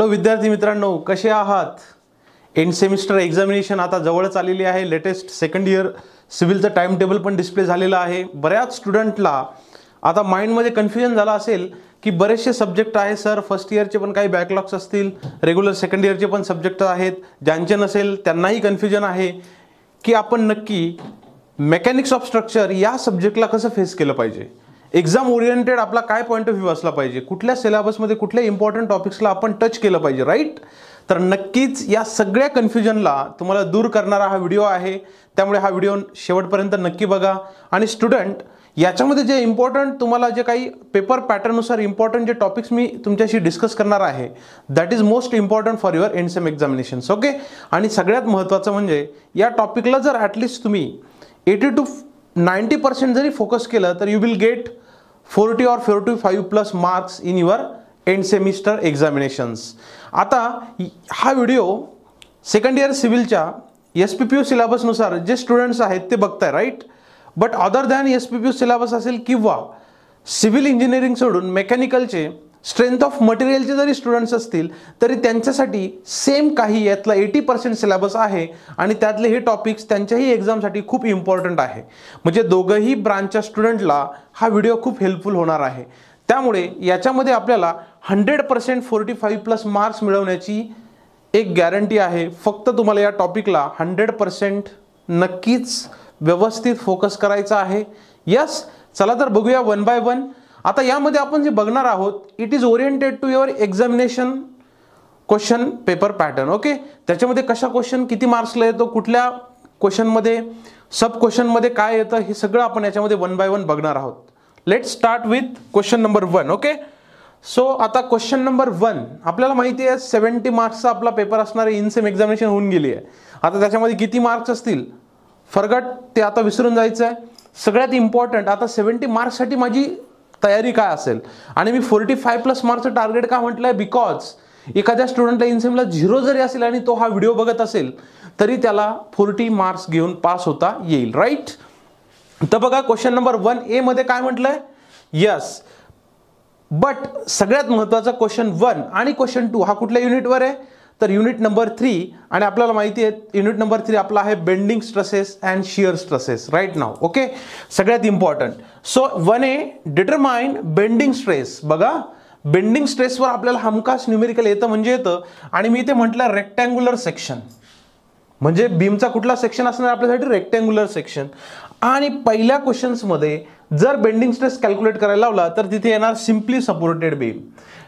Hello विद्यार्थी मित्रांनो, कसे आहात? एंड सेमिस्टर एक्झामिनेशन आता जवळच आलेली आहे. लेटेस्ट सेकंड इयर सिव्हिलचं टाइम टेबल पण डिस्प्ले झालेलं आहे. बऱ्याच स्टुडंटला आता माइंडमध्ये कन्फ्युजन झालं असेल की बरेचसे सब्जेक्ट आहे सर, फर्स्ट इयरचे पण काही बॅकलॉग्स असतील, रेग्युलर सेकंड इयरचे पण सब्जेक्ट आहेत. ज्यांचे नसेल त्यांनाही कन्फ्युजन आहे की आपण नक्की मेकॅनिक्स ऑफ स्ट्रक्चर या सब्जेक्टला कसं फेस केलं पाहिजे. एक्झाम ओरिएंटेड आपला काय पॉईंट ऑफ व्ह्यू असला पाहिजे, कुठल्या सिलेबसमध्ये कुठल्या इम्पॉर्टंट टॉपिक्सला आपण टच केलं पाहिजे, राईट? तर नक्कीच या सगळ्या कन्फ्युजनला तुम्हाला दूर करणारा हा व्हिडिओ आहे. त्यामुळे हा व्हिडिओ शेवटपर्यंत नक्की बघा. आणि स्टुडंट, याच्यामध्ये जे इम्पॉर्टंट तुम्हाला जे काही पेपर पॅटर्ननुसार इम्पॉर्टंट जे टॉपिक्स मी तुमच्याशी डिस्कस करणार आहे, that is most important for your end same examinations. Okay. आणि सगळ्यात महत्त्वाचं म्हणजे या टॉपिकला जर ॲटलिस्ट तुम्ही 80 to 90% जरी फोकस केलं तर you will get 40 or 45+ marks in your end semester examinations. आता हा व्हिडिओ सेकंड इयर सिव्हिलच्या SPPU सिलेबसनुसार जे स्टुडंट्स आहेत ते बघताय, right? But other than SPPU syllabus असेल किंवा सिव्हिल इंजिनिअरिंग सोडून मेकॅनिकलचे स्ट्रेंथ ऑफ मटेरियलचे जरी स्टुडंट्स असतील तरी त्यांच्यासाठी सेम काही यातला 80% सिलेबस आहे आणि त्यातले हे टॉपिक्स त्यांच्याही एक्झामसाठी खूप इम्पॉर्टंट आहे. म्हणजे दोघंही ब्रांचच्या स्टुडंटला हा व्हिडिओ खूप हेल्पफुल होणार आहे. त्यामुळे याच्यामध्ये आपल्याला 100% 45+ मार्क्स मिळवण्याची एक गॅरंटी आहे. फक्त तुम्हाला या टॉपिकला 100% नक्कीच व्यवस्थित फोकस करायचा आहे. यस, चला तर बघूया वन बाय वन. आता यामध्ये आपण जे बघणार आहोत, it is oriented to your examination question paper pattern. Okay. त्याच्यामध्ये कशा क्वेश्चन किती मार्क्सला येतो, कुठल्या क्वेश्चनमध्ये, सब क्वेश्चनमध्ये काय येतं, हे सगळं आपण याच्यामध्ये वन बाय वन बघणार आहोत. Let's start with question number 1. Okay. So आता क्वेश्चन नंबर 1 आपल्याला माहिती आहे 70 मार्क्सचा आपला पेपर असणार आहे. इन सेम एक्झामिनेशन होऊन गेली आहे. आता त्याच्यामध्ये किती मार्क्स असतील फरगट, ते आता विसरून जायचं आहे. सगळ्यात इम्पॉर्टंट आता 70 मार्क्ससाठी माझी तयारी काय असेल आणि मी 45+ मार्क्सचं टार्गेट का म्हटलंय, बिकॉज एखाद्या स्टुडंटला इनसेमला 0 जरी असेल आणि तो हा व्हिडिओ बघत असेल तरी त्याला 40 मार्क्स घेऊन पास होता येईल, राईट? तर बघा क्वेश्चन नंबर 1A मध्ये काय म्हटलंय, यस. बट सगळ्यात महत्त्वाचा क्वेश्चन 1 आणि क्वेश्चन 2 हा कुठल्या युनिटवर आहे, तर युनिट नंबर 3. आणि आपल्याला माहिती आहे युनिट नंबर 3 आपला आहे bending stresses and shear stresses, right now. Okay. सगळ्यात important. So 1A determine bending stress. बघा, बेंडिंग स्ट्रेसवर आपल्याला हमखास न्यूमेरिकल येतं म्हणजे येतं. आणि मी इथे म्हटलं रेक्टँग्युलर सेक्शन, म्हणजे बीमचा कुठला सेक्शन असणार आपल्यासाठी, रेक्टँग्युलर सेक्शन. आणि पहिल्या क्वेश्चन्समध्ये जर बेंडिंग स्ट्रेस कॅल्क्युलेट करायला लावला तर तिथे येणार simply supported beam.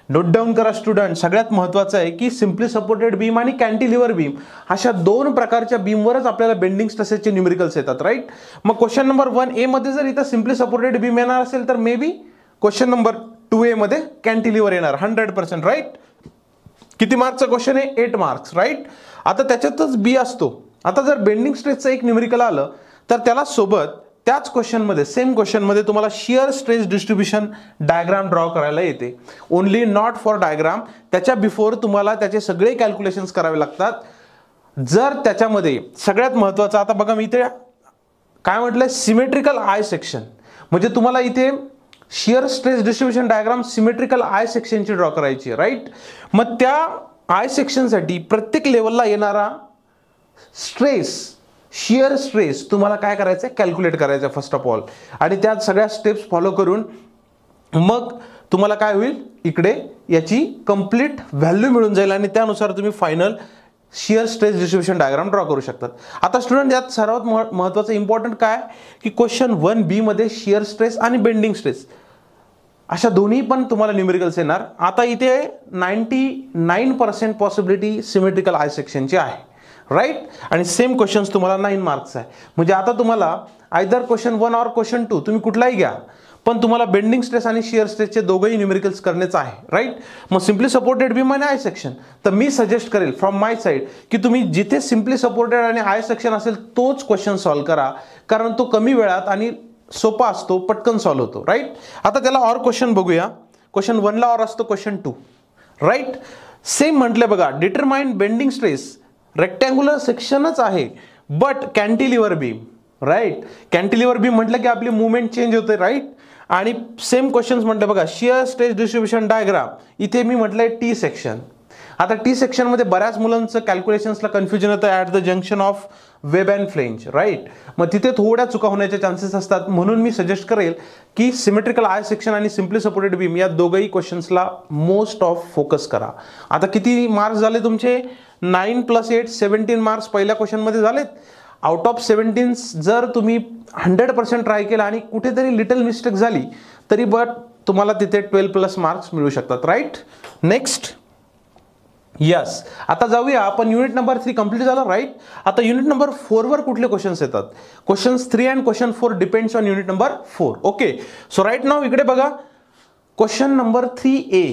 Note down करा स्टुडंट, सगळ्यात महत्त्वाचं आहे की सिम्पली सपोर्टेड बीम आणि कॅन्टिलिव्हर बीम अशा 2 प्रकारच्या बीमवरच आपल्याला बेंडिंग स्ट्रेसेसचे न्यूमेरिकल्स येतात, राईट? मग क्वेश्चन नंबर 1A मध्ये जर इथं सिम्पली सपोर्टेड बीम येणार असेल तर may be question number 2A मध्ये कॅन्टिलिव्हर येणार 100%, राईट? किती मार्क्सचा क्वेश्चन आहे, 8 मार्क्स, राईट? आता त्याच्यातच बी असतो. आता जर बेंडिंग स्ट्रेसचं एक न्यूमेरिकल आलं तर त्याला सोबत त्याच क्वेश्चनमध्ये, सेम क्वेश्चनमध्ये तुम्हाला shear stress distribution diagram draw करायला येते. ओनली नॉट फॉर डायग्राम, त्याच्या बिफोर तुम्हाला त्याचे सगळे कॅल्क्युलेशन्स करावे लागतात. जर त्याच्यामध्ये सगळ्यात महत्त्वाचं, आता बघा मी इथे काय म्हटलंय, सिमेट्रिकल आय सेक्शन, म्हणजे तुम्हाला इथे shear stress distribution diagram symmetrical I सेक्शनची ड्रॉ करायची आहे, राईट? मग त्या आय सेक्शनसाठी प्रत्येक लेवलला येणारा स्ट्रेस, शियर स्ट्रेस तुम्हाला काय करायचं आहे, कॅल्क्युलेट करायचं आहे फर्स्ट ऑफ ऑल. आणि त्यात सगळ्या स्टेप्स फॉलो करून मग तुम्हाला काय होईल, इकडे याची कंप्लीट व्हॅल्यू मिळून जाईल आणि त्यानुसार तुम्ही final shear stress distribution diagram draw करू शकतात. आता स्टुडंट, यात सर्वात महत्त्वाचं इम्पॉर्टंट काय की क्वेश्चन 1B मध्ये शियर स्ट्रेस आणि बेंडिंग स्ट्रेस अशा दोन्ही पण तुम्हाला न्यूमेरिकल्स येणार. आता इथे 99% पॉसिबिलिटी सिमेट्रिकल आय सेक्शनची आहे, राईट? आणि सेम क्वेश्चन्स तुम्हाला 9 मार्क्स आहे. म्हणजे आता तुम्हाला आयदर क्वेश्चन 1 और क्वेश्चन 2 तुम्ही कुठलाही घ्या, पण तुम्हाला बेंडिंग स्ट्रेस आणि शियर स्ट्रेसचे दोघंही न्यूमेरिकल्स करण्याचं आहे, राईट? मग सिम्पली सपोर्टेड बीम आणि आय सेक्शन, तर मी सजेस्ट करेल फ्रॉम माय साईड की तुम्ही जिथे सिम्पली सपोर्टेड आणि आय सेक्शन असेल तोच क्वेश्चन सॉल्व्ह करा, कारण तो कमी वेळात आणि सोपा असतो, पटकन सॉल्व्ह होतो, राईट? आता त्याला ऑर क्वेश्चन बघूया. क्वेश्चन 1ला ऑर असतो, क्वेश्चन 2, राईट? सेम म्हटलं बघा, डिटरमाइन बेंडिंग स्ट्रेस, रेक्टँग्युलर सेक्शनच आहे but cantilever beam, right? Cantilever beam म्हटलं की आपली मुवमेंट चेंज होते, राईट? आणि सेम क्वेश्चन्स म्हटलं बघा, शियर स्ट्रेस डिस्ट्रीब्युशन डायग्राम, इथे मी म्हटलंय टी सेक्शन. आता टी सेक्शनमध्ये बऱ्याच मुलांचं कॅल्क्युलेशन्सला कन्फ्युजन येतं at the junction of web and flange, right. मग तिथे थोड्या चुका होण्याचे चान्सेस असतात, म्हणून मी सजेस्ट करेल की सिमेट्रिकल आय सेक्शन आणि सिम्पली सपोर्टेड बीम या दोघंही क्वेश्चन्सला मोस्ट ऑफ फोकस करा. आता किती मार्क्स झाले तुमचे? 9 + 8 17 मार्क्स पहिल्या क्वेश्चनमध्ये झालेत. आउट ऑफ 17 जर तुम्ही 100% ट्राय केला आणि कुठेतरी लिटल मिस्टेक झाली तरी बट तुम्हाला तिथे 12+ मार्क्स मिळू शकतात, राईट. नेक्स्ट, यस, आता जाऊया आपण. युनिट नंबर 3 कंप्लीट झाला, राईट. आता युनिट नंबर 4 वर कुठले क्वेश्चन्स येतात? Questions 3 and question 4 depends on unit number 4. Okay, so right now इकडे बघा. क्वेश्चन नंबर 3A,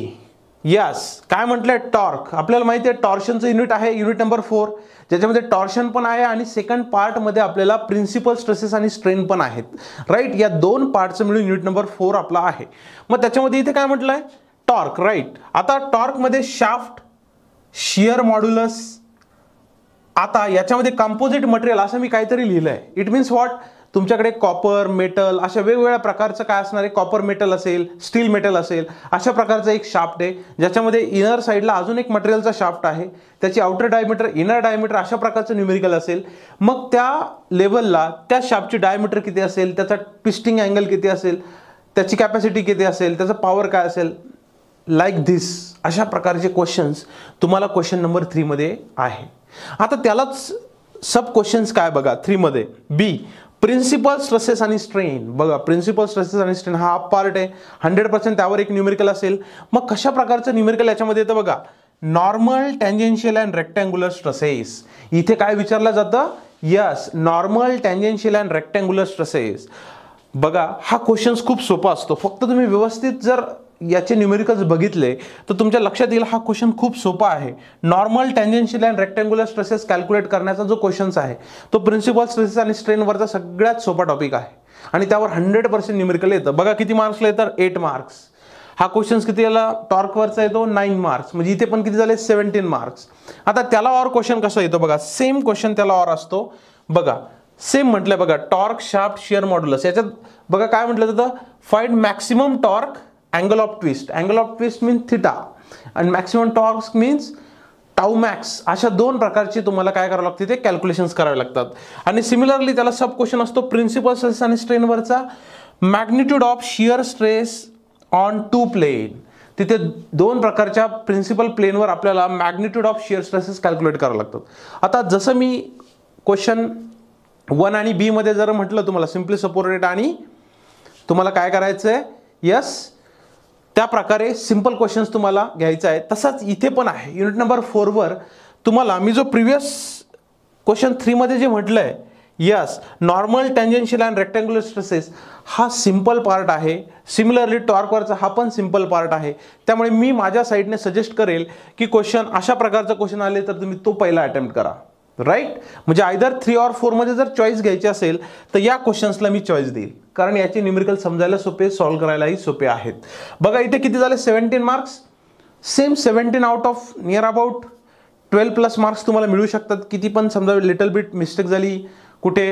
यस, काय म्हटलंय? टॉर्क. आपल्याला माहिती आहे टॉर्शनचं युनिट आहे युनिट नंबर 4, ज्याच्यामध्ये टॉर्शन पण आहे आणि सेकंड पार्टमध्ये आपल्याला प्रिन्सिपल स्ट्रेसेस आणि स्ट्रेन पण आहेत, राईट. या दोन पार्टचं मिळून युनिट नंबर 4 आपला आहे. मग त्याच्यामध्ये इथे काय म्हटलंय? Torque, right. आता टॉर्कमध्ये शाफ्ट, शियर मॉड्युलस, आता याच्यामध्ये कंपोजिट मटेरियल असं मी काहीतरी लिहिलंय. It means what? तुमच्याकडे कॉपर, मेटल अशा वेगवेगळ्या प्रकारचं काय असणार आहे? कॉपर मेटल असेल, स्टील मेटल असेल, अशा प्रकारचा एक शाफ्ट आहे, ज्याच्यामध्ये इनर साईडला अजून एक मटेरियलचा शाफ्ट आहे, त्याची आउटर डायमीटर, इनर डायमीटर अशा प्रकारचं न्यूमेरिकल असेल. मग त्या लेवलला त्या शाफ्टची डायमीटर किती असेल, त्याचा ट्विस्टिंग अँगल किती असेल, त्याची कॅपॅसिटी किती असेल, त्याचं पॉवर काय असेल, लाईक धिस. अशा प्रकारचे क्वेश्चन्स तुम्हाला क्वेश्चन नंबर 3 मध्ये आहे. आता त्यालाच सब क्वेश्चन्स काय बघा 3 मध्ये. बी, प्रिन्सिपल स्ट्रेसेस आणि स्ट्रेन. बघा, प्रिन्सिपल स्ट्रेसेस आणि स्ट्रेन हा पार्ट आहे, 100% त्यावर एक न्यूमेरिकल असेल. मग कशा प्रकारचं न्यूमेरिकल याच्यामध्ये येतं बघा? Normal, tangential and rectangular stresses. इथे काय विचारलं जातं? Yes, normal, tangential and rectangular stresses. बघा, हा क्वेश्चन्स खूप सोपा असतो. फक्त तुम्ही व्यवस्थित जर याचे न्यूमेरिकल्स बघितले तर तुमच्या लक्षात येईल हा क्वेश्चन खूप सोपा आहे. Normal, tangential and rectangular stresses calculate करण्याचा जो क्वेश्चन्स आहे तो प्रिन्सिपल स्ट्रेसेस आणि स्ट्रेनवरचा सगळ्यात सोपा टॉपिक आहे आणि त्यावर 100% न्यूमेरिकल येतं. बघा किती मार्क्सला येतात? 8 मार्क्स. हा क्वेश्चन्स किती याला टॉर्कवरचा येतो? 9 मार्क्स. म्हणजे इथे पण किती झाले? 17 मार्क्स. आता त्याला और क्वेश्चन कसा येतो बघा? सेम क्वेश्चन त्याला और असतो. बघा, सेम म्हटलंय बघा, टॉर्क, शाफ्ट, शियर मॉड्युलस. याच्यात बघा काय म्हटलं जातं? Find maximum torque, angle of twist. Angle of twist means theta आणि maximum torque means tau max. अशा दोन प्रकारचे तुम्हाला काय करावं लागते? ते कॅल्क्युलेशन्स करावे लागतात. आणि सिमिलरली त्याला सब क्वेश्चन असतो प्रिन्सिपल स्ट्रेस आणि स्ट्रेनवरचा. Magnitude of shear stress on 2 plane. तिथे 2 प्रकारच्या प्रिन्सिपल प्लेनवर आपल्याला magnitude of shear stresses calculate करावे लागतात. आता जसं मी क्वेश्चन 1 आणि बी मध्ये जर म्हटलं तुम्हाला सिम्पली सपोर्टेड आणि तुम्हाला काय करायचं आहे? यस, त्या प्रकारे सिंपल क्वेश्चन्स तुम्हाला घ्यायचा आहे. तसाच इथे पण आहे. युनिट नंबर 4 वर तुम्हाला मी जो प्रिव्हियस क्वेश्चन 3 मध्ये जे म्हटलंय, yes, normal, tangential and rectangular stresses हा सिंपल पार्ट आहे. सिमिलरली टॉर्कवरचा हा पण सिंपल पार्ट आहे. त्यामुळे मी माझ्या साईडने सजेस्ट करेल की क्वेश्चन अशा प्रकारचा क्वेश्चन आले तर तुम्ही तो पहिला अटेम्प्ट करा, राईट. म्हणजे आयदर 3 और 4 मध्ये जर चॉईस घ्यायची असेल तर या क्वेश्चन्सला मी चॉईस देईल, कारण याचे न्यूमेरिकल समजायला सोपे, सॉल्व्ह करायलाही सोपे आहेत. बघा इथे किती झाले? 17 marks. Same 17 out of near about 12+ marks तुम्हाला मिळू शकतात. किती पण समजा लिटल बिट मिस्टेक झाली, कुठे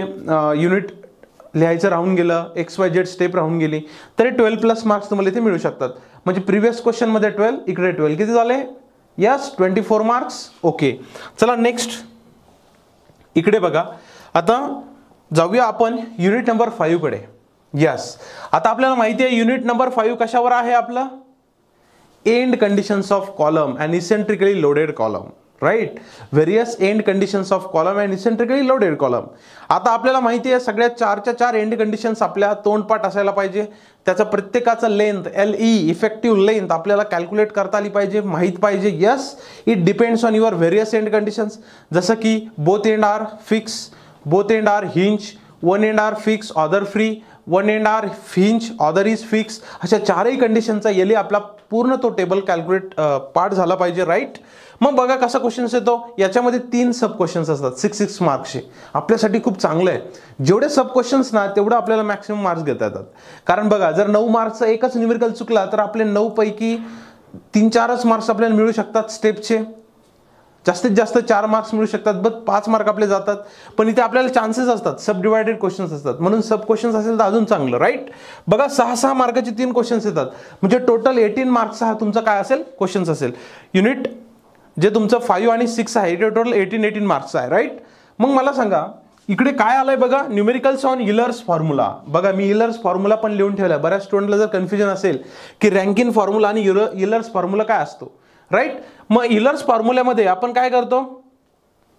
युनिट लिहायचं राहून गेलं, XYZ स्टेप राहून गेली, तरी 12+ मार्क्स तुम्हाला इथे मिळू शकतात. म्हणजे प्रिव्हियस क्वेश्चन मध्ये 12, इकडे 12, किती झाले? Yes, 24 marks. ओके, चला नेक्स्ट इकडे बघा. आता जाऊया आपण युनिट नंबर 5 कडे. यस, आता आपल्याला माहिती आहे युनिट नंबर 5 कशावर आहे आपलं? End conditions of column and eccentrically loaded column, right. Various end conditions of column and eccentrically loaded column. आता आपल्याला माहिती आहे सगळ्या 4च्या 4 एंड कंडिशन्स आपल्या तोंडपाठ असायला पाहिजे. त्याचा प्रत्येकाचा लेंथ LE इफेक्टिव्ह लेंथ आपल्याला कॅल्क्युलेट करता आली पाहिजे, माहीत पाहिजे. Yes, it depends on your various end conditions. जसं की both end are fix, both end are hinge, one end are fix, other free, one end are hinge, other is fix. अशा 4ही कंडिशनचा LE आपला पूर्ण तो टेबल कॅल्क्युलेट पार्ट झाला पाहिजे, right. मग बघा कसा क्वेश्चन्स येतो. याच्यामध्ये 3 सब क्वेश्चन्स असतात 6 मार्क्सचे. आपल्यासाठी खूप चांगलं आहे. जेवढे सब क्वेश्चन्स ना तेवढं आपल्याला मॅक्सिमम मार्क्स घेता येतात. कारण बघा जर 9 मार्क्सचा एकच न्यूमेरिकल चुकला तर आपले 9 पैकी 3-4च मार्क्स आपल्याला मिळू शकतात स्टेपचे. जास्तीत जास्त 4 मार्क्स मिळू शकतात, बट 5 मार्क आपले जातात. पण इथे आपल्याला चान्सेस असतात, सब डिवायडेड क्वेश्चन्स असतात, म्हणून सब क्वेश्चन्स असेल तर अजून चांगलं, राईट. बघा 6 मार्काचे 3 क्वेश्चन्स येतात, म्हणजे टोटल 18 मार्क्सचा हा तुमचा काय असेल? क्वेश्चन्स असेल. युनिट जे तुमचं 5 आणि 6 आहे ते टोटल 18 मार्क्स आहे, राईट. मग मला सांगा इकडे काय आलंय बघा, न्यूमेरिकल्स ऑन इलर्स फॉर्म्युला. बघा मी इलर्स फॉर्म्युला पण लिहून ठेवला. बऱ्याच स्टुडंटला जर कन्फ्युजन असेल की रँकिन फॉर्म्युला आणि इलर्स फॉर्म्युला काय असतो, राईट. मग इलर्स फॉर्म्युल्यामध्ये आपण काय करतो,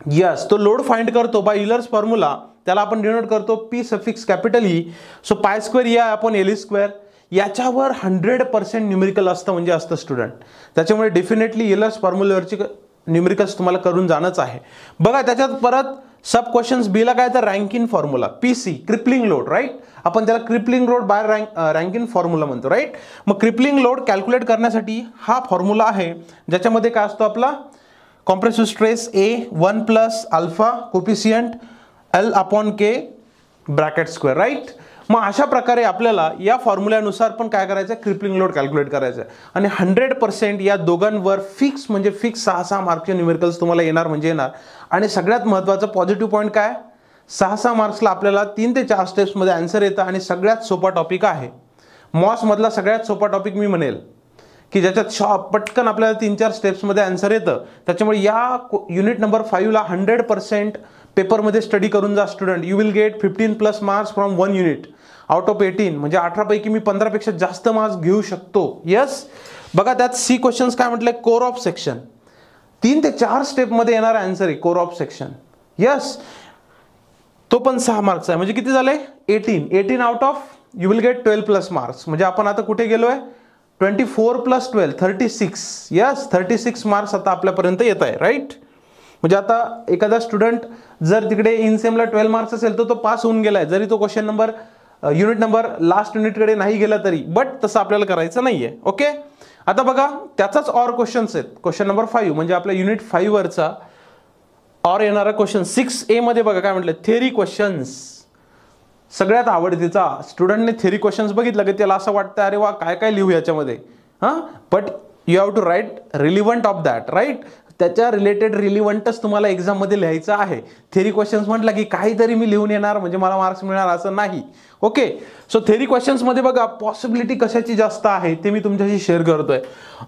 यस तो लोड फाइंड करतो बाय इलर्स फॉर्म्युला. त्याला आपण डिनोट करतो P suffix capital E. So pi square E आहे आपण एल स्क्वेअर. याच्यावर 100% न्यूमेरिकल असतं म्हणजे असतं स्टुडंट. त्याच्यामुळे डेफिनेटली इलर्स फॉर्म्युल्यावरची न्यूमेरिकल्स तुम्हाला करून जाणंच आहे. बघा त्याच्यात परत सब क्वेश्चन्स बीला काय तर Rankine formula PC crippling load, right. आपण त्याला crippling load by Rankine formula म्हणतो, राईट. मग क्रिपलिंग लोड कॅल्क्युलेट करण्यासाठी हा फॉर्म्युला आहे ज्याच्यामध्ये काय असतो आपला compressive stress A 1 plus alpha coefficient L upon K bracket square, right. मग अशा प्रकारे आपल्याला या फॉर्म्युल्यानुसार पण काय करायचं आहे, क्रिपलिंग लोड कॅल्क्युलेट करायचं आहे. आणि 100% या दोघांवर फिक्स म्हणजे फिक्स 6 मार्कचे न्यूमेरिकल्स तुम्हाला येणार म्हणजे येणार. आणि सगळ्यात महत्त्वाचा पॉझिटिव्ह पॉईंट काय, 6 मार्क्सला आपल्याला 3 ते 4 स्टेप्समध्ये आन्सर येतं. आणि सगळ्यात सोपा टॉपिक आहे मॉसमधला, सगळ्यात सोपा टॉपिक मी म्हणेल की ज्याच्यात पटकन आपल्याला 3-4 स्टेप्समध्ये आन्सर येतं. त्याच्यामुळे या युनिट नंबर 5ला 100% पेपरमध्ये स्टडी करून जा student. You will gate 15+ marks from 1 unit out of 18. म्हणजे 18 पैकी मी 15 पेक्षा जास्त मार्क्स घेऊ शकतो. यस. बघा त्यात सी क्वेश्चन्स काय म्हटलंय, कोर ऑफ सेक्शन 3 ते 4 स्टेपमध्ये येणारा आन्सर आहे कोर ऑफ सेक्शन. यस तो पण 6 मार्क्स आहे. म्हणजे किती झाले 18 out of you will gate 12+ marks. म्हणजे आपण आता कुठे गेलोय 24 + 12 36. यस 36 मार्क्स आता आपल्यापर्यंत येत आहे, राईट. म्हणजे आता एखादा स्टुडंट जर तिकडे इनसेमला 12 मार्क्स असेल तर तो पास होऊन गेलाय, जरी तो question number unit number last युनिटकडे नाही गेला तरी. बट तसं आपल्याला करायचं नाहीये. ओके. आता बघा त्याचाच ऑर क्वेश्चन्स आहेत. क्वेश्चन नंबर 5 म्हणजे आपल्या युनिट 5 वरचा ऑर येणारा क्वेश्चन 6A मध्ये बघा काय म्हटलं, थेरी क्वेश्चन्स. सगळ्यात आवडतीचा स्टुडंटने थेरी क्वेश्चन्स बघितलं की त्याला असं वाटतं अरे वा काय काय लिहू याच्यामध्ये. But you have to write relevant of that, right. त्याच्या रिलेटेड रिलिव्हंटच तुम्हाला एक्झाममध्ये लिहायचं आहे. थेरी क्वेश्चन्स म्हटलं की काहीतरी मी लिहून येणार म्हणजे मला मार्क्स मिळणार असं नाही. ओके. सो थेरी क्वेश्चन्समध्ये बघा पॉसिबिलिटी कशाची जास्त आहे ते मी तुमच्याशी शेअर करतोय.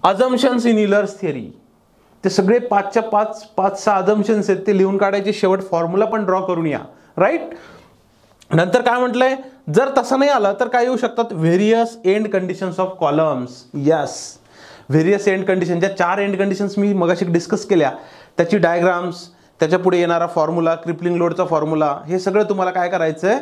अजम्पशन्स इन इलर्स थिअरी, ते सगळे 5च्या 5 अजम्पशन्स आहेत ते लिहून काढायचे. शेवट फॉर्म्युला पण ड्रॉ करून या, राईट. नंतर काय म्हटलंय, जर तसं नाही आलं तर काय येऊ शकतात, various end conditions of columns. Yes various end condition, ज्या 4 एंड कंडिशन्स मी मगाशी डिस्कस केल्या त्याची डायग्राम्स, त्याच्या पुढे येणारा फॉर्म्युला, क्रिपलिंग लोडचा फॉर्म्युला, हे सगळं तुम्हाला काय करायचंय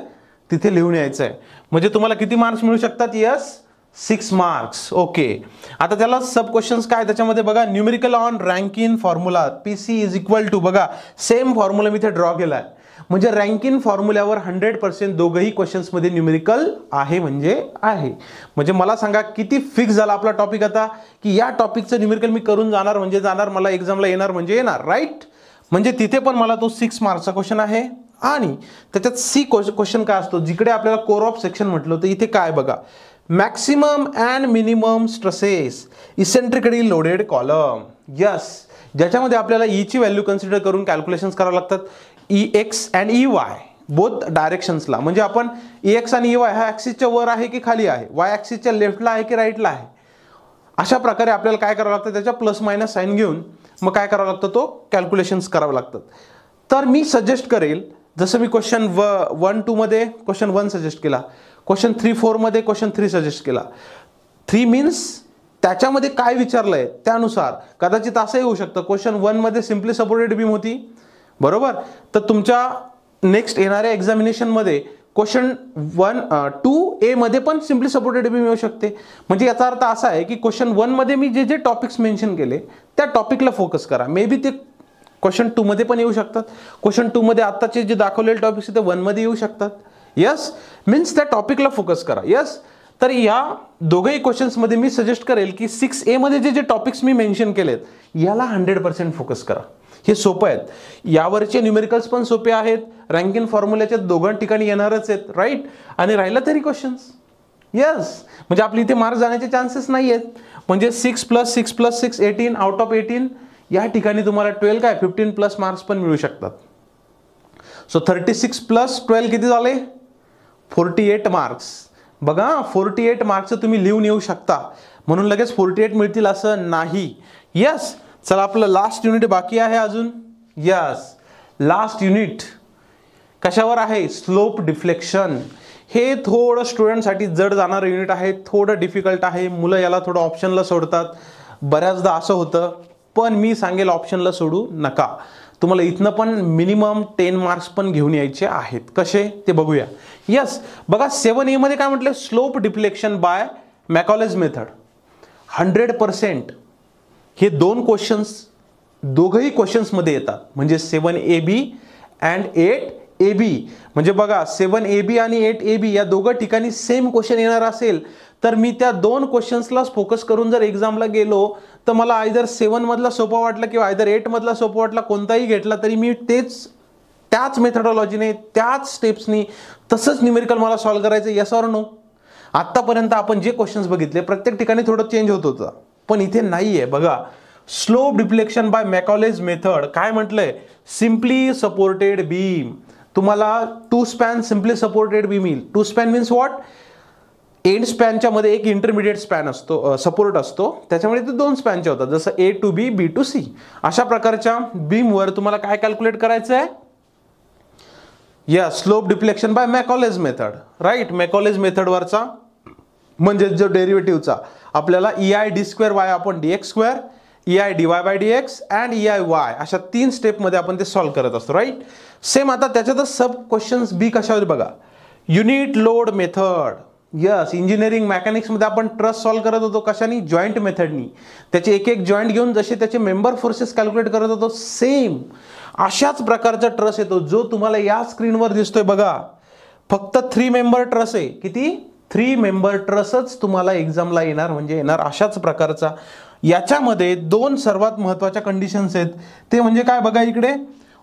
तिथे लिहून यायचं आहे. म्हणजे तुम्हाला किती मार्क्स मिळू शकतात, यस 6 मार्क्स. ओके. आता त्याला सब क्वेश्चन्स काय त्याच्यामध्ये बघा, numerical on Rankine formula PC is equal to, बघा सेम फॉर्म्युला मी इथे ड्रॉ केलाय. म्हणजे रँकिन फॉर्म्युल्यावर 100% दोघंही क्वेश्चन्समध्ये न्यूमेरिकल आहे म्हणजे आहे. म्हणजे मला सांगा किती फिक्स झाला आपला टॉपिक आता, की या टॉपिकचं न्यूमेरिकल मी करून जाणार म्हणजे जाणार, मला एक्झामला येणार म्हणजे येणार, राईट. म्हणजे तिथे पण मला तो 6 मार्क्सचा क्वेश्चन आहे. आणि त्याच्यात सी क्वेश्चन काय असतो, जिकडे आपल्याला कोर ऑफ सेक्शन म्हटलं होतं इथे काय बघा, maximum and minimum stresses eccentrically loaded column. Yes ज्याच्यामध्ये आपल्याला ईची व्हॅल्यू कन्सिडर करून कॅल्क्युलेशन्स करावं लागतात. EX अँड EY बोथ डायरेक्शन्सला. म्हणजे आपण EX आणि EY हा ॲक्सिसच्या वर आहे की खाली आहे, वाय ॲक्सिसच्या लेफ्टला आहे की राईटला आहे, अशा प्रकारे आपल्याला काय करावं लागतं, त्याच्या प्लस मायनस साईन घेऊन मग काय करावं लागतं, तो कॅल्क्युलेशन्स करावं लागतात. तर मी सजेस्ट करेल, जसं मी क्वेश्चन 1-2 मध्ये क्वेश्चन 1 सजेस्ट केला, क्वेश्चन 3-4 मध्ये क्वेश्चन 3 सजेस्ट केला. 3 मीन्स त्याच्यामध्ये काय विचारलंय त्यानुसार कदाचित असंही होऊ शकतं, क्वेश्चन 1 मध्ये सिम्पली सपोर्टेड बीम होती, बरोबर. तर तुमच्या नेक्स्ट येणाऱ्या एक्झामिनेशनमध्ये क्वेश्चन 2A मध्ये पण सिम्पली सपोर्टेड बीम येऊ शकते. म्हणजे याचा अर्थ असा आहे की क्वेश्चन 1 मध्ये मी जे जे टॉपिक्स मेन्शन केले त्या टॉपिकला फोकस करा. मे बी ते क्वेश्चन 2 मध्ये पण येऊ शकतात. क्वेश्चन 2 मध्ये आत्ताचे जे दाखवलेले टॉपिक्स ते 1 मध्ये येऊ शकतात. यस मीन्स त्या टॉपिकला फोकस करा. यस तर या दोघंही क्वेश्चन्समध्ये मी सजेस्ट करेल की 6A मध्ये जे जे टॉपिक्स मी मेन्शन केलेत याला 100% फोकस करा. हे सोपं आहेत. यावरचे न्यूमेरिकल्स पण सोपे आहेत, रँकिंग फॉर्म्युल्याच्या दोघां ठिकाणी येणारच आहेत, राईट. आणि राहिला तरी क्वेश्चन्स, यस म्हणजे आपली इथे मार्क जाण्याचे चान्सेस नाही आहेत. म्हणजे 6 + 6 + 6 18 आउट ऑफ 18. या ठिकाणी तुम्हाला 12 काय 15+ मार्क्स पण मिळू शकतात. सो 36 + 12 किती झाले 48 मार्क्स. बघा 48 मार्क्स तुम्ही लिहून येऊ शकता, म्हणून लगेच 48 मिळतील असं नाही. यस चला आपलं लास्ट युनिट बाकी आहे अजून. यस, लास्ट युनिट कशावर आहे? Slope deflection. हे थोडं स्टुडंटसाठी जड जाणारं युनिट आहे, थोडं डिफिकल्ट आहे. मुलं याला थोडं ऑप्शनला सोडतात, बऱ्याचदा असं होतं. पण मी सांगेल ऑप्शनला सोडू नका. तुम्हाला इथनं पण मिनिमम 10 मार्क्स पण घेऊन यायचे आहेत. कसे ते बघूया. यस, बघा 7A मध्ये काय म्हटलं? Slope deflection by Macaulay's method. 100% हे दोन क्वेश्चन्स दोघंही क्वेश्चन्समध्ये येतात. म्हणजे 7AB अँड 8AB. म्हणजे बघा 7AB आणि 8AB या दोघं ठिकाणी सेम क्वेश्चन येणार असेल तर मी त्या दोन क्वेश्चन्सलाच फोकस करून जर एक्झामला गेलो तर मला आयदर 7 मधला सोपा वाटला किंवा आयदर 8 मधला सोपा वाटला, कोणताही घेतला तरी मी त्याच मेथडॉलॉजीने, त्याच स्टेप्सनी तसंच न्यूमेरिकल मला सॉल्व्ह करायचं. Yes or no? आत्तापर्यंत आपण जे क्वेश्चन्स बघितले प्रत्येक ठिकाणी थोडं चेंज होत होतं, पण इथे नाहीये. बघा slope deflection by Macaulay's method काय म्हटलंय? Simply supported beam. तुम्हाला 2 स्पॅन सिम्पली सपोर्टेड बीम येईल. 2 स्पॅन मीन्स व्हॉट? एंड स्पॅनच्या मध्ये एक इंटरमिडिएट स्पॅन असतो, सपोर्ट असतो, त्याच्यामुळे ते 2 स्पॅनचे होतात. जसं A to B, B to C. अशा प्रकारच्या बीमवर तुम्हाला काय कॅल्क्युलेट करायचं आहे? या slope deflection by Macaulay's method. Right, Macaulay's मेथडवरचा म्हणजे जो डेरिव्हेटिव्हचा आपल्याला EI d²y/dx², EI dy/dx and EI y अशा 3 स्टेपमध्ये आपण ते सॉल्व्ह करत असतो. राईट. सेम आता त्याच्यातच सब क्वेश्चन्स बी कशावर बघा? Unit load method. Yes, engineering मॅकॅनिक्समध्ये आपण ट्रस सॉल्व्ह करत होतो कशाने? जॉईंट मेथडनी. त्याचे एक एक जॉईंट घेऊन जसे त्याचे मेंबर फोर्सेस कॅल्क्युलेट करत होतो, सेम अशाच प्रकारचा ट्रस येतो जो तुम्हाला या स्क्रीनवर दिसतोय. बघा फक्त 3 मेंबर ट्रस आहे. किती? 3 मेंबर ट्रसच तुम्हाला एक्झामला येणार, म्हणजे येणार अशाच प्रकारचा. याच्यामध्ये 2 सर्वात महत्त्वाच्या कंडिशन्स आहेत. ते म्हणजे काय? बघा इकडे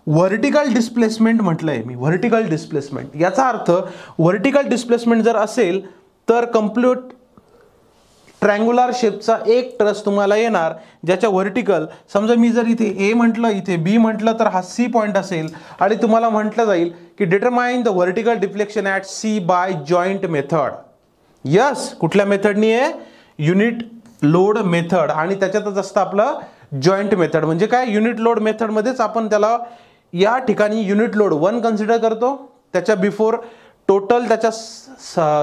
व्हर्टिकल डिस्प्लेसमेंट म्हटलंय मी. व्हर्टिकल डिस्प्लेसमेंट याचा अर्थ व्हर्टिकल डिस्प्लेसमेंट जर असेल तर कंप्लीट ट्रँग्युलर शेपचा एक ट्रस तुम्हाला येणार ज्याच्या व्हर्टिकल, समजा मी जर इथे A म्हटलं, इथे B म्हटलं तर हा C पॉइंट असेल आणि तुम्हाला म्हटलं जाईल की determine the vertical deflection at C by joint method. Yes, कुठल्या मेथडनी आहे? Unit load method. आणि त्याच्यातच असतं आपलं जॉईंट मेथड. म्हणजे काय? युनिट लोड मेथडमध्येच आपण त्याला या ठिकाणी युनिट लोड 1 कन्सिडर करतो, त्याच्या बिफोर टोटल त्याच्या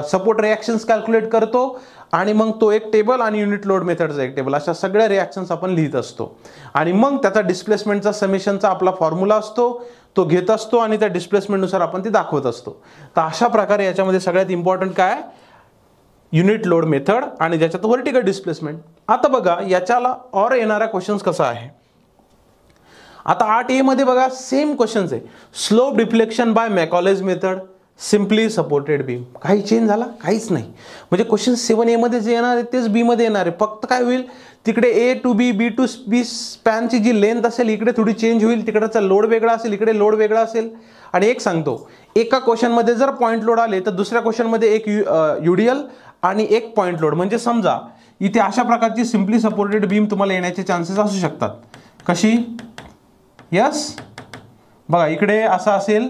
सपोर्ट रिॲक्शन्स कॅल्क्युलेट करतो आणि मग तो एक टेबल आणि युनिट लोड मेथडचा एक टेबल, अशा सगळ्या रिॲक्शन्स आपण लिहित असतो. आणि मग त्याचा डिस्प्लेसमेंटचा समेशनचा आपला फॉर्म्युला असतो, तो घेत असतो आणि त्या डिस्प्लेसमेंटनुसार आपण ते दाखवत असतो. तर अशा प्रकारे याच्यामध्ये सगळ्यात इम्पॉर्टंट काय? युनिट लोड मेथड आणि ज्याच्यात व्हर्टिकल डिस्प्लेसमेंट. आता बघा याच्याला और येणारा क्वेश्चन्स कसा आहे? आता 8A मध्ये बघा सेम क्वेश्चन्स आहे. Slope deflection by Macaulay's method, simply supported beam. काही चेंज झाला? काहीच नाही. म्हणजे क्वेश्चन 7A मध्ये जे येणार आहे तेच B मध्ये येणार आहे. फक्त काय होईल? तिकडे A to B, B to B स्पॅनची जी लेंथ असेल इकडे थोडी चेंज होईल, तिकडचा लोड वेगळा असेल, इकडे लोड वेगळा असेल. आणि एक सांगतो, एका क्वेश्चनमध्ये जर पॉईंट लोड आले तर दुसऱ्या क्वेश्चनमध्ये एक UDL आणि एक पॉईंट लोड. म्हणजे समजा इथे अशा प्रकारची सिम्पली सपोर्टेड बीम तुम्हाला येण्याचे चान्सेस असू शकतात. कशी? यस, बघा इकडे असं असेल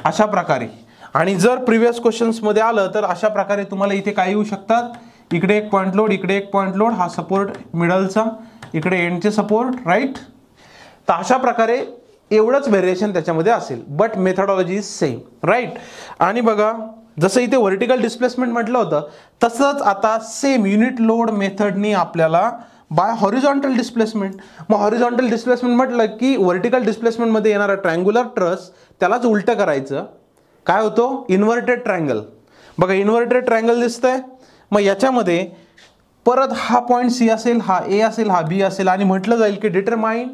अशा प्रकारे. आणि जर प्रिव्हियस क्वेश्चन्समध्ये आलं तर अशा प्रकारे तुम्हाला इथे काय येऊ शकतात? इकडे एक पॉईंट लोड, इकडे एक पॉईंट लोड, हा सपोर्ट मिडलचा, इकडे एंडचे सपोर्ट. राईट. तर अशा प्रकारे एवढंच व्हेरिएशन त्याच्यामध्ये असेल, but methodology is same. Right. आणि बघा जसं इथे व्हर्टिकल डिस्प्लेसमेंट म्हटलं होतं तसंच आता सेम युनिट लोड मेथडनी आपल्याला बाय हॉरिझॉन्टल डिस्प्लेसमेंट. मग हॉरिझॉन्टल डिस्प्लेसमेंट म्हटलं की व्हर्टिकल डिस्प्लेसमेंटमध्ये येणारा ट्रँग्युलर ट्रस त्यालाच उलटं करायचं. काय होतो? Inverted triangle. बघा इन्व्हर्टेड ट्रँगल दिसतंय. मग याच्यामध्ये परत हा पॉईंट C असेल, हा A असेल, हा B असेल आणि म्हटलं जाईल की determine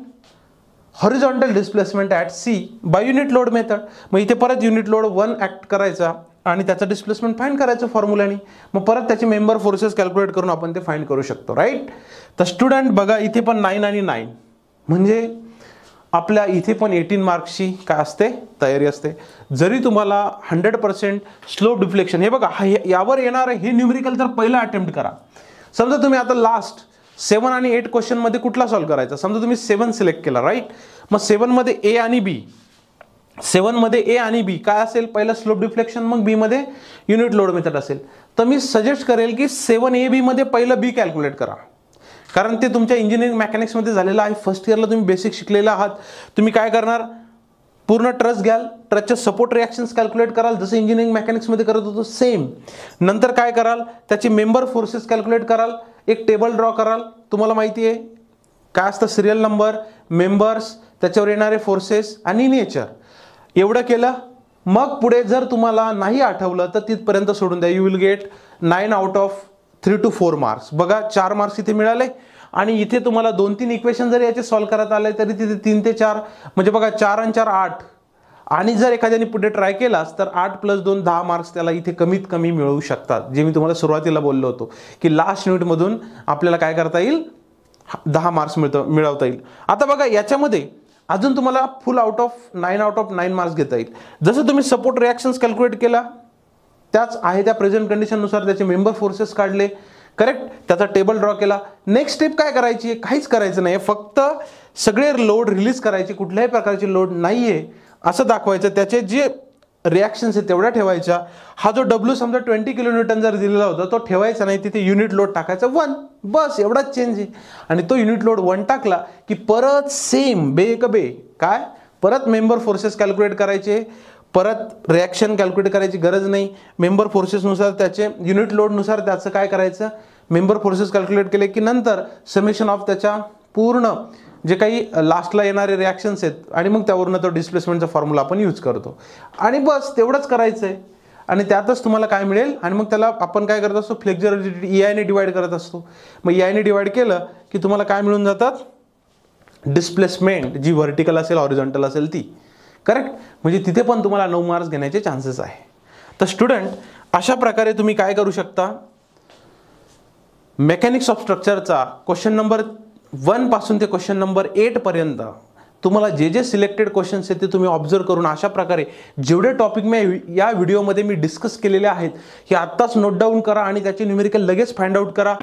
horizontal displacement at C by unit load method. मग इथे परत युनिट लोड 1 ॲक्ट करायचा आणि त्याचं डिस्प्लेसमेंट फाइंड करायचं फॉर्म्युलानी. मग परत त्याचे मेंबर फोर्सेस कॅल्क्युलेट करून आपण ते फाइंड करू शकतो. राईट. तर स्टुडंट बघा इथे पण 9 आणि 9 म्हणजे आपल्या इथे पण 18 मार्क्सची काय असते? तयारी असते. जरी तुम्हाला 100% स्लोप डिफ्लेक्शन, हे बघा यावर येणार हे न्यूमेरिकल तर पहिला अटेम्प्ट करा. समजा तुम्ही आता लास्ट 7 आणि 8 क्वेश्चनमध्ये कुठला सॉल्व्ह करायचा? समजा तुम्ही 7 सिलेक्ट केला. राईट. मग 7 मध्ये A आणि B, 7 मध्ये A आणि B काय असेल? पहिलं स्लोप डिफ्लेक्शन, मग B मध्ये युनिट लोड मेथड असेल. तर मी सजेस्ट करेल की 7AB मध्ये पहिलं B कॅल्क्युलेट करा. कारण ते तुमच्या इंजिनिअरिंग मेकॅनिक्समध्ये झालेलं आहे. फर्स्ट इयरला तुम्ही बेसिक शिकलेला आहात. तुम्ही काय करणार, पूर्ण ट्रस्ट घ्याल, ट्रस्टचे सपोर्ट रिॲक्शन्स कॅल्क्युलेट कराल जसं इंजिनिअरिंग मेकॅनिक्समध्ये करत होतो सेम. नंतर काय कराल, त्याची मेंबर फोर्सेस कॅल्क्युलेट कराल, एक टेबल ड्रॉ कराल. तुम्हाला माहिती आहे काय असतं, सिरियल नंबर, मेंबर्स, त्याच्यावर येणारे फोर्सेस आणि नेचर. एवढं केलं, मग पुढे जर तुम्हाला नाही आठवलं तर तिथपर्यंत सोडून द्या. You will gate 9 out of 3 to 4 marks. बघा 4 मार्क्स इथे मिळाले आणि इथे तुम्हाला 2-3 इक्वेशन जर याचे सॉल्व्ह करत आले तरी तिथे 3 ते 4 म्हणजे बघा 4 आणि 4 8. आणि जर एखाद्याने पुढे ट्राय केलास तर 8 + 2 10 मार्क्स त्याला इथे कमीत कमी मिळू शकतात. जे मी तुम्हाला सुरुवातीला बोललो होतो की लास्ट युनिटमधून आपल्याला काय करता येईल, 10 मार्क्स मिळवता येईल. आता बघा याच्यामध्ये अजून तुम्हाला फुल out of 9 out of 9 marks घेता येईल. जसं तुम्ही सपोर्ट रिॲक्शन्स कॅल्क्युलेट केला, त्याच आहे त्या प्रेझेंट कंडिशननुसार त्याचे मेंबर फोर्सेस काढले, करेक्ट, त्याचा टेबल ड्रॉ केला. नेक्स्ट स्टेप काय करायची, काहीच करायचं नाही, फक्त सगळे लोड रिलीज करायचे, कुठल्याही प्रकारचे लोड नाहीये असं दाखवायचं. त्याचे जे रिॲक्शन्स आहेत तेवढ्या ठेवायच्या. हा जो डब्ल्यू समजा 20 kN जर दिलेला होता तो ठेवायचा नाही, तिथे युनिट लोड टाकायचा 1, बस एवढाच चेंज आहे. आणि तो युनिट लोड 1 टाकला की परत सेम बे काय, परत मेंबर फोर्सेस कॅल्क्युलेट करायचे, परत रिॲक्शन कॅल्क्युलेट करायची गरज नाही. मेंबर फोर्सेसनुसार त्याचे युनिट लोडनुसार त्याचं काय करायचं, मेंबर फोर्सेस कॅल्क्युलेट केले की नंतर समेशन ऑफ त्याच्या पूर्ण जे काही लास्टला येणारे रिॲक्शन्स आहेत आणि मग त्यावरून तो डिस्प्लेसमेंटचा फॉर्म्युला आपण यूज करतो. आणि बस तेवढंच करायचं आहे आणि त्यातच तुम्हाला काय मिळेल. आणि मग त्याला आपण काय करत असतो, फ्लेक्झर EI ने डिवाइड करत असतो. मग EI ने डिवाइड केलं की तुम्हाला काय मिळून जातात, डिस्प्लेसमेंट, जी व्हर्टिकल असेल हॉरिझॉन्टल असेल ती, करेक्ट. म्हणजे तिथे पण तुम्हाला 9 मार्क्स घेण्याचे चान्सेस आहे. तर स्टुडंट अशा प्रकारे तुम्ही काय करू शकता, मेकॅनिक्स ऑफ स्ट्रक्चरचा क्वेश्चन नंबर 1 पासून ते क्वेश्चन नंबर 8 पर्यंत तुम्हाला जे सिलेक्टेड क्वेश्चन्स आहेत ते तुम्ही ऑब्झर्व करून अशा प्रकारे जेवढे टॉपिक या व्हिडिओमध्ये मी डिस्कस केलेले आहेत हे आत्ताच नोट डाऊन करा आणि त्याचे न्यूमेरिकल लगेच फाइंड आउट करा.